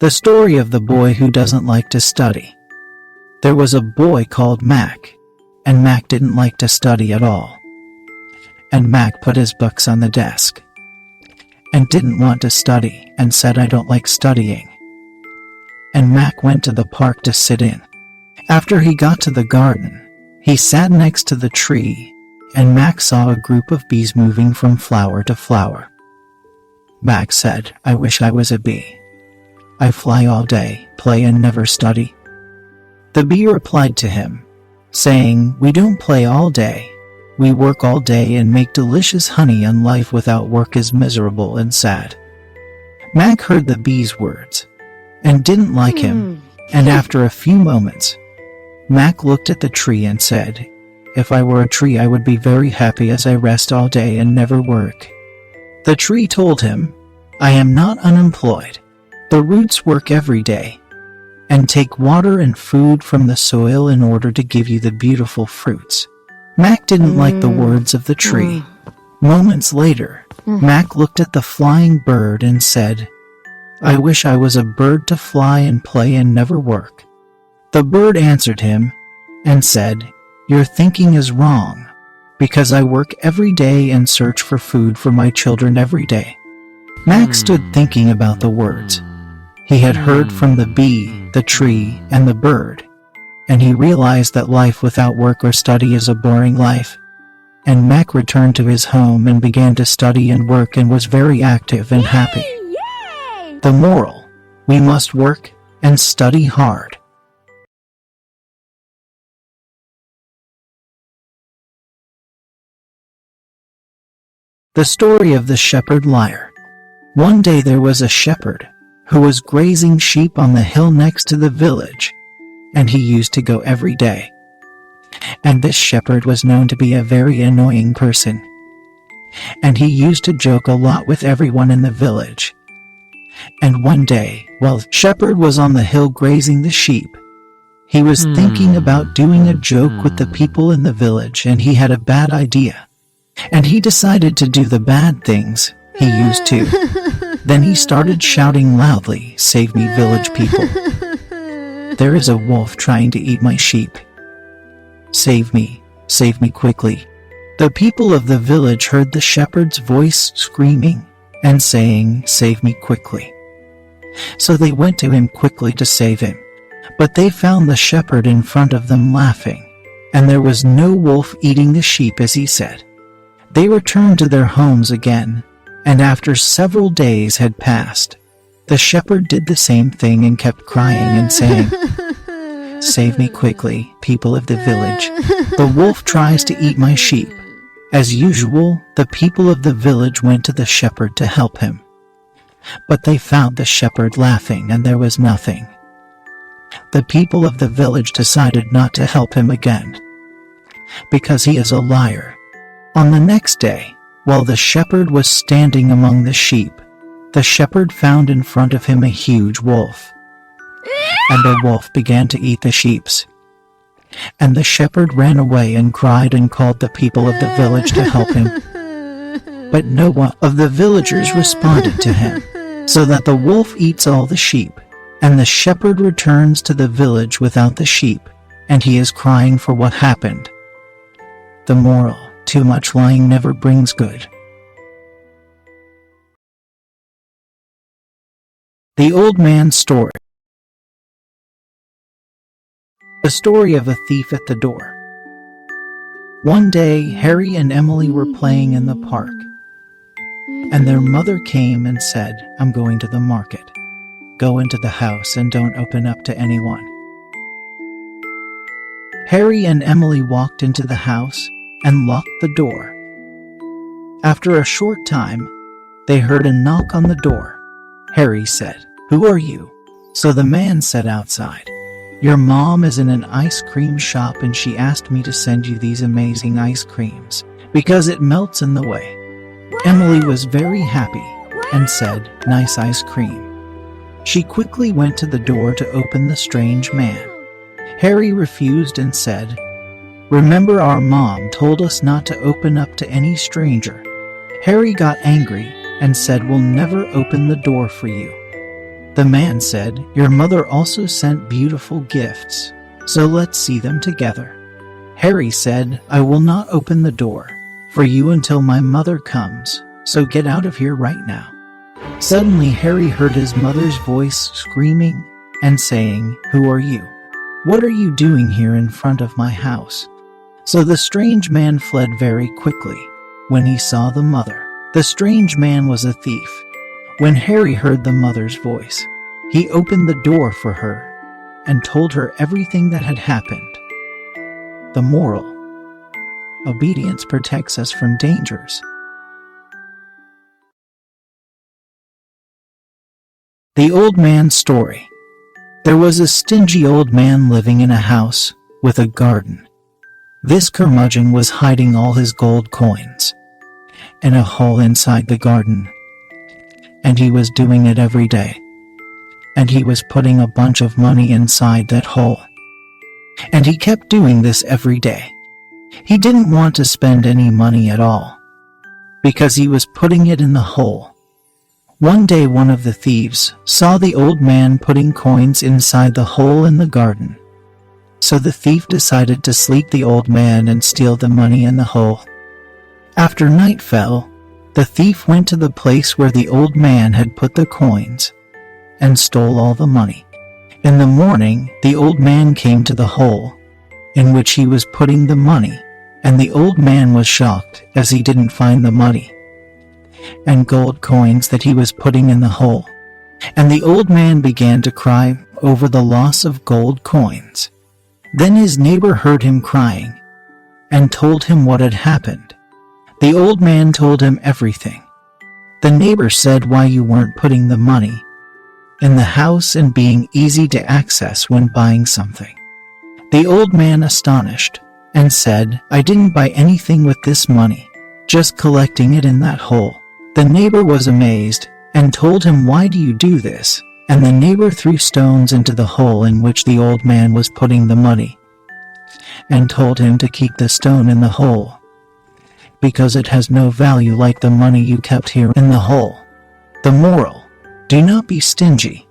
The story of the boy who doesn't like to study. There was a boy called Mac, and Mac didn't like to study at all. And Mac put his books on the desk, and didn't want to study, and said, "I don't like studying." And Mac went to the park to sit in. After he got to the garden, he sat next to the tree, and Mac saw a group of bees moving from flower to flower. Mac said, "I wish I was a bee. I fly all day, play and never study." The bee replied to him, saying, "We don't play all day. We work all day and make delicious honey, and life without work is miserable and sad." Mac heard the bee's words and didn't like him, and after a few moments, Mac looked at the tree and said, "If I were a tree, I would be very happy as I rest all day and never work." The tree told him, "I am not unemployed. The roots work every day and take water and food from the soil in order to give you the beautiful fruits." Mac didn't like the words of the tree. Moments later, Mac looked at the flying bird and said, "I wish I was a bird to fly and play and never work." The bird answered him and said, "Your thinking is wrong, because I work every day and search for food for my children every day." Mac stood thinking about the words he had heard from the bee, the tree, and the bird, and he realized that life without work or study is a boring life. And Mac returned to his home and began to study and work and was very active and happy. Yay! The moral: we must work and study hard. The story of the shepherd liar. One day there was a shepherd who was grazing sheep on the hill next to the village, and he used to go every day. And this shepherd was known to be a very annoying person, and he used to joke a lot with everyone in the village. And one day, while shepherd was on the hill grazing the sheep, he was thinking about doing a joke with the people in the village, and he had a bad idea. And he decided to do the bad things he used to. Then he started shouting loudly, "Save me, village people. There is a wolf trying to eat my sheep. Save me quickly." The people of the village heard the shepherd's voice screaming and saying, "Save me quickly." So they went to him quickly to save him. But they found the shepherd in front of them laughing, and there was no wolf eating the sheep as he said. They returned to their homes again, and after several days had passed, the shepherd did the same thing and kept crying and saying, "Save me quickly, people of the village. The wolf tries to eat my sheep." As usual, the people of the village went to the shepherd to help him. But they found the shepherd laughing and there was nothing. The people of the village decided not to help him again, because he is a liar. On the next day, while the shepherd was standing among the sheep, the shepherd found in front of him a huge wolf. And the wolf began to eat the sheep. And the shepherd ran away and cried and called the people of the village to help him. But no one of the villagers responded to him, so that the wolf eats all the sheep, and the shepherd returns to the village without the sheep, and he is crying for what happened. The moral: too much lying never brings good. The Old Man's Story. The story of a thief at the door. One day, Harry and Emily were playing in the park, and their mother came and said, "I'm going to the market. Go into the house and don't open up to anyone." Harry and Emily walked into the house and locked the door. After a short time, they heard a knock on the door. Harry said, "Who are you?" So the man said outside, "Your mom is in an ice cream shop and she asked me to send you these amazing ice creams because it melts in the way." Emily was very happy and said, "Nice ice cream." She quickly went to the door to open the strange man. Harry refused and said, "Remember, our mom told us not to open up to any stranger." Harry got angry and said, "We'll never open the door for you." The man said, "Your mother also sent beautiful gifts, so let's see them together." Harry said, "I will not open the door for you until my mother comes, so get out of here right now." Suddenly Harry heard his mother's voice screaming and saying, "Who are you? What are you doing here in front of my house?" So the strange man fled very quickly when he saw the mother. The strange man was a thief. When Harry heard the mother's voice, he opened the door for her and told her everything that had happened. The moral: obedience protects us from dangers. The Old Man's Story. There was a stingy old man living in a house with a garden. This curmudgeon was hiding all his gold coins in a hole inside the garden, and he was doing it every day. And he was putting a bunch of money inside that hole. And he kept doing this every day. He didn't want to spend any money at all, because he was putting it in the hole. One day one of the thieves saw the old man putting coins inside the hole in the garden. So the thief decided to sneak the old man and steal the money in the hole. After night fell, the thief went to the place where the old man had put the coins and stole all the money. In the morning, the old man came to the hole in which he was putting the money, and the old man was shocked as he didn't find the money and gold coins that he was putting in the hole. And the old man began to cry over the loss of gold coins. Then his neighbor heard him crying and told him what had happened. The old man told him everything. The neighbor said why you weren't putting the money in the house and being easy to access when buying something. The old man astonished and said, "I didn't buy anything with this money, just collecting it in that hole." The neighbor was amazed and told him, "Why do you do this?" And the neighbor threw stones into the hole in which the old man was putting the money and told him to keep the stone in the hole because it has no value like the money you kept here in the hole. The moral: do not be stingy.